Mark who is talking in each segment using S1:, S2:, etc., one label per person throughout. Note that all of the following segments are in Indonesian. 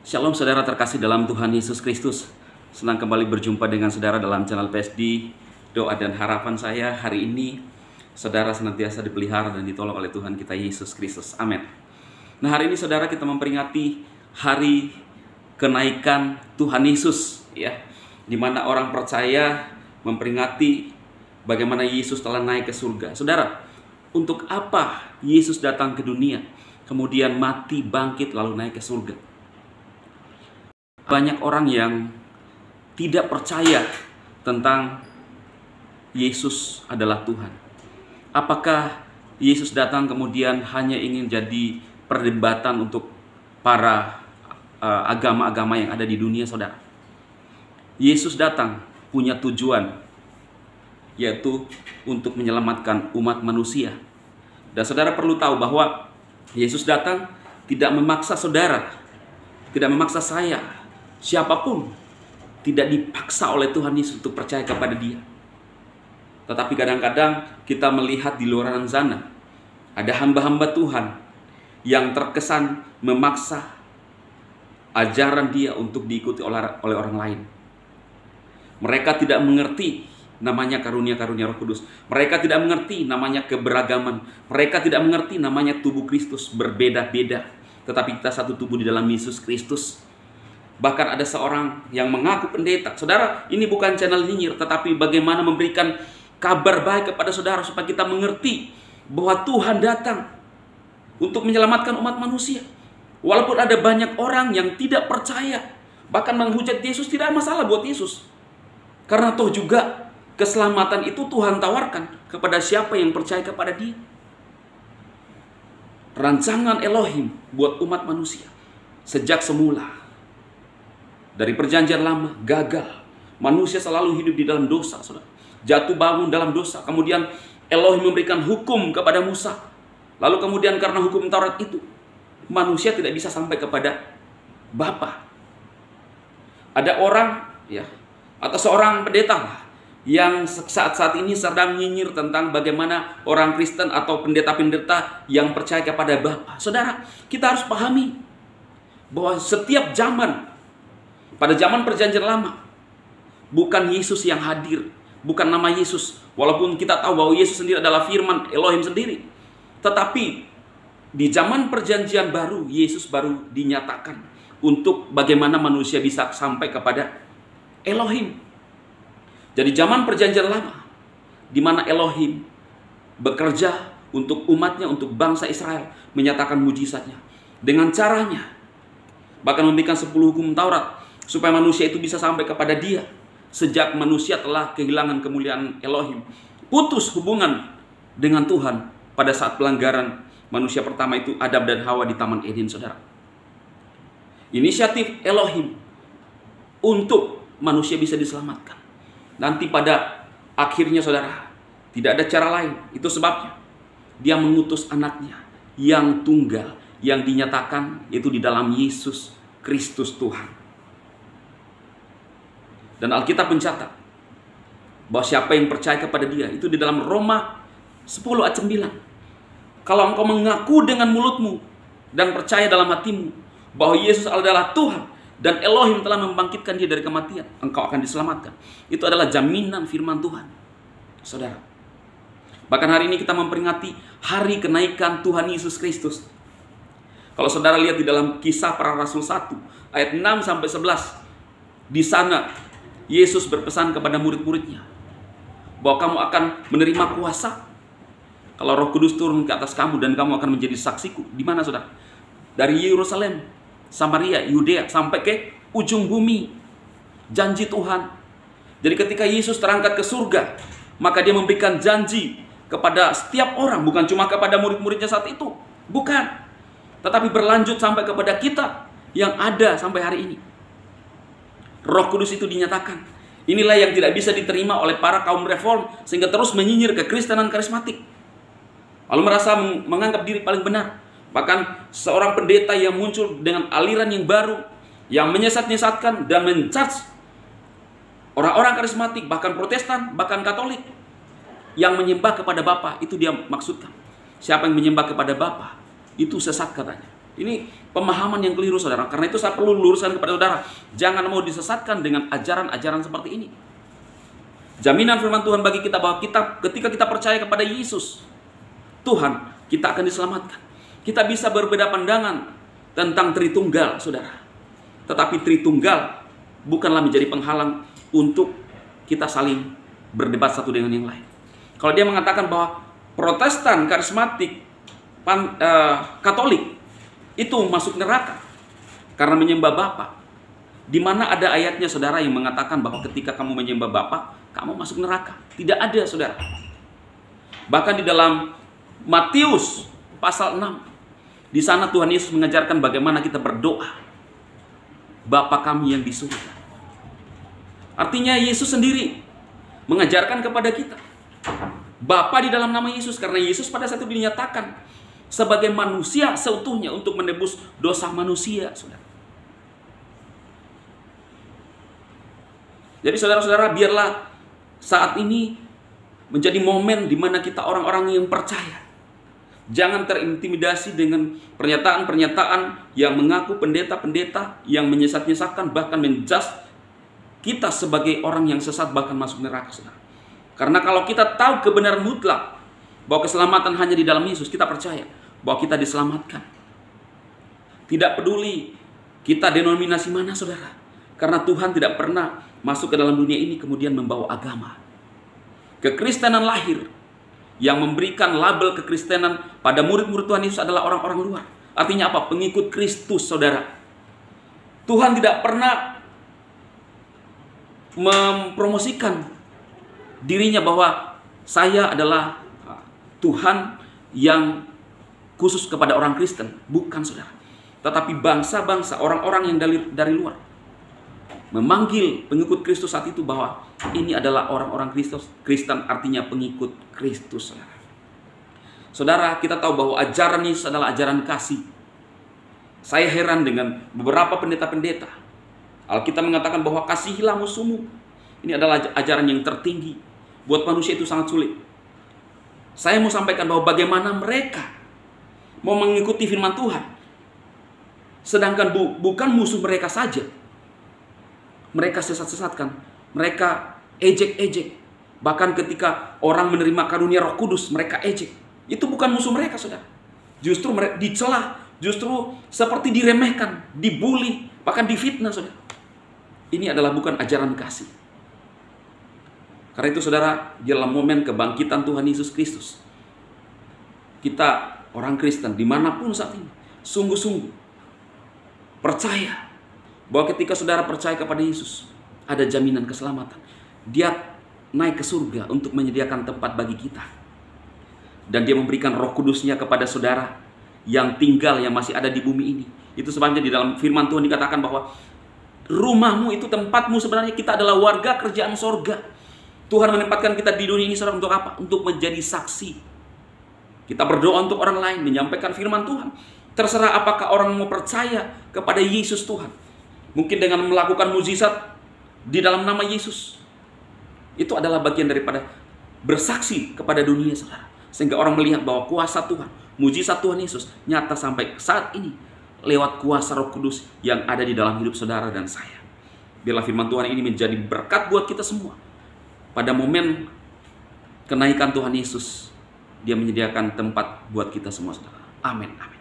S1: Shalom saudara terkasih dalam Tuhan Yesus Kristus. Senang kembali berjumpa dengan saudara dalam channel PSD. Doa dan harapan saya hari ini saudara senantiasa dipelihara dan ditolong oleh Tuhan kita Yesus Kristus. Amin. Nah, hari ini saudara kita memperingati hari kenaikan Tuhan Yesus, ya, di mana orang percaya memperingati bagaimana Yesus telah naik ke surga. Saudara, untuk apa Yesus datang ke dunia, kemudian mati, bangkit, lalu naik ke surga? Banyak orang yang tidak percaya tentang Yesus adalah Tuhan. Apakah Yesus datang kemudian hanya ingin jadi perdebatan untuk para agama-agama yang ada di dunia, saudara? Yesus datang punya tujuan, yaitu untuk menyelamatkan umat manusia. Dan saudara perlu tahu bahwa Yesus datang tidak memaksa saudara, tidak memaksa saya, siapapun tidak dipaksa oleh Tuhan Yesus untuk percaya kepada Dia. Tetapi kadang-kadang kita melihat di luar sana ada hamba-hamba Tuhan yang terkesan memaksa ajaran Dia untuk diikuti oleh orang lain. Mereka tidak mengerti namanya karunia-karunia Roh Kudus. Mereka tidak mengerti namanya keberagaman. Mereka tidak mengerti namanya tubuh Kristus berbeda-beda, tetapi kita satu tubuh di dalam Yesus Kristus. Bahkan ada seorang yang mengaku pendeta. Saudara, ini bukan channel nyinyir, tetapi bagaimana memberikan kabar baik kepada saudara supaya kita mengerti bahwa Tuhan datang untuk menyelamatkan umat manusia. Walaupun ada banyak orang yang tidak percaya, bahkan menghujat Yesus, tidak masalah buat Yesus. Karena toh juga keselamatan itu Tuhan tawarkan kepada siapa yang percaya kepada Dia. Rancangan Elohim buat umat manusia sejak semula, dari perjanjian lama, gagal. Manusia selalu hidup di dalam dosa, saudara. Jatuh bangun dalam dosa. Kemudian Elohim memberikan hukum kepada Musa. Lalu kemudian karena hukum Taurat itu, manusia tidak bisa sampai kepada Bapa. Ada orang, ya, atau seorang pendeta lah, yang saat ini sedang nyinyir tentang bagaimana orang Kristen atau pendeta-pendeta yang percaya kepada Bapa. Saudara, kita harus pahami bahwa setiap zaman, pada zaman perjanjian lama, bukan Yesus yang hadir, bukan nama Yesus. Walaupun kita tahu bahwa Yesus sendiri adalah firman Elohim sendiri. Tetapi di zaman perjanjian baru, Yesus baru dinyatakan untuk bagaimana manusia bisa sampai kepada Elohim. Jadi zaman perjanjian lama, di mana Elohim bekerja untuk umatnya, untuk bangsa Israel, menyatakan mujizatnya dengan caranya, bahkan memberikan 10 hukum Taurat, supaya manusia itu bisa sampai kepada Dia. Sejak manusia telah kehilangan kemuliaan Elohim, putus hubungan dengan Tuhan pada saat pelanggaran manusia pertama itu, Adam dan Hawa di Taman Eden, saudara. Inisiatif Elohim untuk manusia bisa diselamatkan. Nanti pada akhirnya, saudara, tidak ada cara lain. Itu sebabnya Dia mengutus anaknya yang tunggal, yang dinyatakan itu di dalam Yesus Kristus Tuhan. Dan Alkitab mencatat bahwa siapa yang percaya kepada Dia, itu di dalam Roma 10 ayat 9. Kalau engkau mengaku dengan mulutmu dan percaya dalam hatimu bahwa Yesus adalah Tuhan dan Elohim telah membangkitkan Dia dari kematian, engkau akan diselamatkan. Itu adalah jaminan firman Tuhan, saudara. Bahkan hari ini kita memperingati hari kenaikan Tuhan Yesus Kristus. Kalau saudara lihat di dalam Kisah Para Rasul 1 ayat 6 sampai 11, di sana Yesus berpesan kepada murid-muridnya bahwa kamu akan menerima kuasa kalau Roh Kudus turun ke atas kamu, dan kamu akan menjadi saksiku. Di mana, saudara? Dari Yerusalem, Samaria, Yudea, sampai ke ujung bumi. Janji Tuhan. Jadi ketika Yesus terangkat ke surga, maka Dia memberikan janji kepada setiap orang, bukan cuma kepada murid-muridnya saat itu, bukan, tetapi berlanjut sampai kepada kita yang ada sampai hari ini. Roh Kudus itu dinyatakan. Inilah yang tidak bisa diterima oleh para kaum reform, sehingga terus menyinyir kekristenan karismatik, lalu merasa menganggap diri paling benar. Bahkan seorang pendeta yang muncul dengan aliran yang baru, yang menyesat-nyesatkan dan menjudge orang-orang karismatik, bahkan Protestan, bahkan Katolik, yang menyembah kepada Bapa, itu dia maksudkan. Siapa yang menyembah kepada Bapa, itu sesat katanya. Ini pemahaman yang keliru, saudara. Karena itu saya perlu luruskan kepada saudara, jangan mau disesatkan dengan ajaran-ajaran seperti ini. Jaminan firman Tuhan bagi kita bahwa ketika kita percaya kepada Yesus Tuhan, kita akan diselamatkan. Kita bisa berbeda pandangan tentang Tritunggal, saudara. Tetapi Tritunggal bukanlah menjadi penghalang untuk kita saling berdebat satu dengan yang lain. Kalau dia mengatakan bahwa Protestan, karismatik, Katolik itu masuk neraka karena menyembah Bapa. Di mana ada ayatnya, saudara, yang mengatakan bahwa ketika kamu menyembah Bapa, kamu masuk neraka? Tidak ada, saudara. Bahkan di dalam Matius pasal 6, di sana Tuhan Yesus mengajarkan bagaimana kita berdoa, Bapa kami yang di surga. Artinya Yesus sendiri mengajarkan kepada kita Bapa di dalam nama Yesus, karena Yesus pada saat itu dinyatakan sebagai manusia seutuhnya untuk menebus dosa manusia, saudara. Jadi saudara-saudara, biarlah saat ini menjadi momen di mana kita orang-orang yang percaya jangan terintimidasi dengan pernyataan-pernyataan yang mengaku pendeta-pendeta yang menyesat-nyesatkan, bahkan menjudge kita sebagai orang yang sesat, bahkan masuk neraka, saudara. Karena kalau kita tahu kebenaran mutlak bahwa keselamatan hanya di dalam Yesus, kita percaya bahwa kita diselamatkan. Tidak peduli kita denominasi mana, saudara. Karena Tuhan tidak pernah masuk ke dalam dunia ini kemudian membawa agama. Kekristenan lahir. Yang memberikan label kekristenan pada murid-murid Tuhan Yesus adalah orang-orang luar. Artinya apa? Pengikut Kristus, saudara. Tuhan tidak pernah mempromosikan dirinya bahwa saya adalah Tuhan yang khusus kepada orang Kristen. Bukan, saudara. Tetapi bangsa-bangsa, orang-orang yang dari luar memanggil pengikut Kristus saat itu bahwa ini adalah orang-orang Kristus. Kristen artinya pengikut Kristus, saudara. Saudara, kita tahu bahwa ajaran Yesus adalah ajaran kasih. Saya heran dengan beberapa pendeta-pendeta. Alkitab mengatakan bahwa kasihilah musuhmu. Ini adalah ajaran yang tertinggi. Buat manusia itu sangat sulit. Saya mau sampaikan bahwa bagaimana mereka mau mengikuti firman Tuhan, sedangkan bukan musuh mereka saja. Mereka sesat-sesatkan, mereka ejek-ejek. Bahkan ketika orang menerima karunia Roh Kudus, mereka ejek. Itu bukan musuh mereka, saudara. Justru mereka dicela, justru seperti diremehkan, dibully, bahkan difitnah, saudara. Ini adalah bukan ajaran kasih. Karena itu, saudara, dalam momen kebangkitan Tuhan Yesus Kristus, kita orang Kristen dimanapun saat ini sungguh-sungguh percaya bahwa ketika saudara percaya kepada Yesus, ada jaminan keselamatan. Dia naik ke surga untuk menyediakan tempat bagi kita. Dan dia memberikan Roh Kudusnya kepada saudara yang tinggal, yang masih ada di bumi ini. Itu sebabnya di dalam firman Tuhan dikatakan bahwa rumahmu itu tempatmu, sebenarnya kita adalah warga kerjaan sorga. Tuhan menempatkan kita di dunia ini, saudara, untuk apa? Untuk menjadi saksi. Kita berdoa untuk orang lain, menyampaikan firman Tuhan. Terserah apakah orang mau percaya kepada Yesus Tuhan. Mungkin dengan melakukan mukjizat di dalam nama Yesus. Itu adalah bagian daripada bersaksi kepada dunia, saudara. Sehingga orang melihat bahwa kuasa Tuhan, mukjizat Tuhan Yesus nyata sampai saat ini lewat kuasa Roh Kudus yang ada di dalam hidup saudara dan saya. Biarlah firman Tuhan ini menjadi berkat buat kita semua. Pada momen kenaikan Tuhan Yesus, Dia menyediakan tempat buat kita semua, saudara. Amin, amin.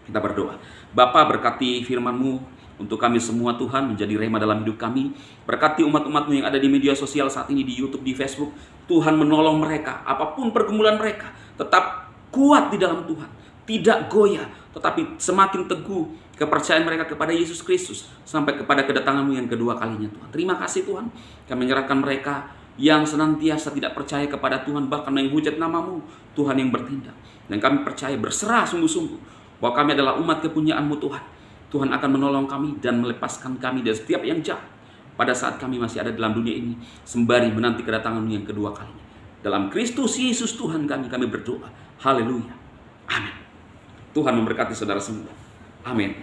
S1: Kita berdoa. Bapa, berkati firman-Mu untuk kami semua, Tuhan, menjadi rema dalam hidup kami. Berkati umat-umat-Mu yang ada di media sosial saat ini, di YouTube, di Facebook. Tuhan menolong mereka, apapun pergumulan mereka, tetap kuat di dalam Tuhan. Tidak goyah, tetapi semakin teguh kepercayaan mereka kepada Yesus Kristus sampai kepada kedatangan-Mu yang kedua kalinya, Tuhan. Terima kasih, Tuhan. Kami menyerahkan mereka yang senantiasa tidak percaya kepada Tuhan, bahkan menghujat nama-Mu, Tuhan yang bertindak. Dan kami percaya, berserah sungguh-sungguh bahwa kami adalah umat kepunyaan-Mu, Tuhan. Tuhan akan menolong kami dan melepaskan kami dari setiap yang jahat pada saat kami masih ada dalam dunia ini, sembari menanti kedatangan-Mu yang kedua kalinya. Dalam Kristus Yesus Tuhan kami berdoa. Haleluya. Amin. Tuhan memberkati saudara semua. Amin.